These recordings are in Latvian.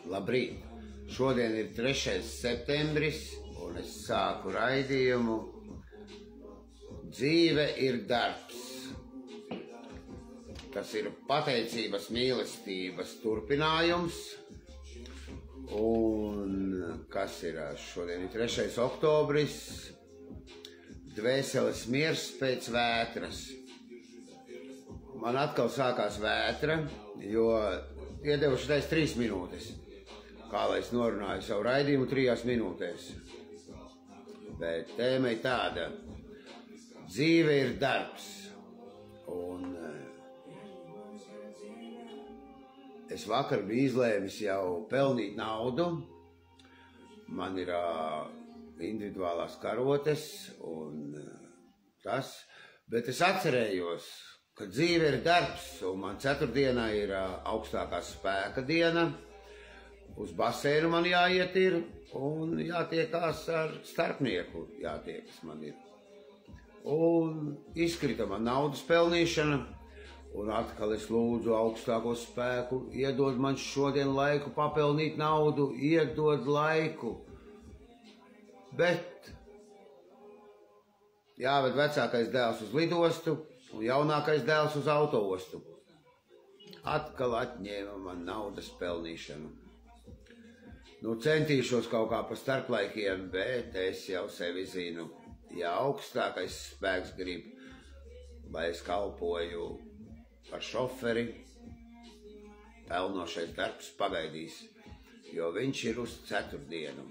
Labrīt! Šodien ir 3. septembris, un es sāku raidījumu Dzīve ir darbs. Tas ir pateicības mīlestības turpinājums. Un kas ir šodien? Ir 3. oktobris, dvēseles miers pēc vētras. Man atkal sākās vētra, jo iedevuši 3 minūtes. Kā lai es norunāju savu raidījumu 3 minūtēs. Bet tēma ir tāda: dzīve ir darbs. Un es vakar biju izlēmis jau pelnīt naudu. Man ir individuālās karotes un tas. Bet es atcerējos, ka dzīve ir darbs, un man ceturtdienā ir augstākā spēka diena. Uz baseinu man jāiet ir, un jātiekās ar starpnieku, jātiekas man ir. Un izkrita man naudas pelnīšana, un atkal es lūdzu augstāko spēku, iedod man šodien laiku papelnīt naudu, iedod laiku. Bet jāved vecākais dēls uz lidostu, un jaunākais dēls uz autoostu. Atkal atņēma man naudas pelnīšanu. Nu, centīšos kaut kā pa starplaikiem, bet es jau sevi zinu. Ja augstākais spēks grib, lai es kalpoju par šoferi, pelnošais darbs pagaidīs, jo viņš ir uz ceturtdienu.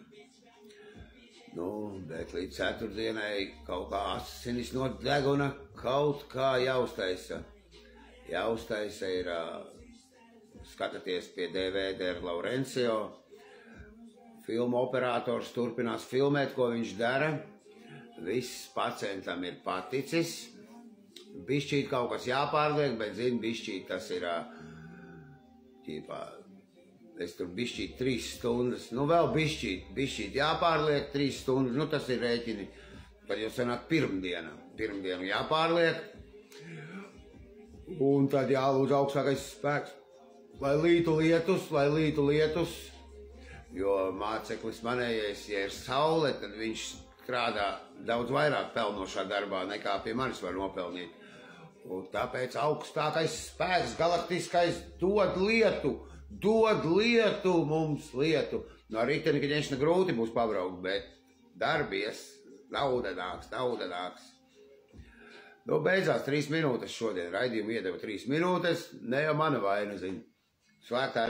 Nu, bet līdz ceturtdienai kaut kā asinis no deguna kaut kā jāuztaisa. Jāuztaisa ir, skatāties pie DVD ar Laurencio. Filmu operators turpinās filmēt, ko viņš dara. Viss pacientam ir paticis. Bišķīt kaut kas jāpārliek, bet zini, bišķīt tas ir, es tur bišķīt 3 stundas, nu vēl bišķīt jāpārliek 3 stundas, nu tas ir rēķini, kad jau sanāk pirmdienu jāpārliek. Un tad jālūdz augstākais spēks, lai lītu lietus. Jo māceklis manējais, ja ir saule, tad viņš strādā daudz vairāk pelnošā darbā, nekā pie manis var nopelnīt. Un tāpēc augstākais spēks, galaktiskais, dod lietu mums lietu. No riteni, ka ņemšana grūti būs pabraukt, bet darbies, nauda nāks. Nu, beidzās 3 minūtes šodien, raidījumu iedeva 3 minūtes, ne jau mana vaina, zin. Svētā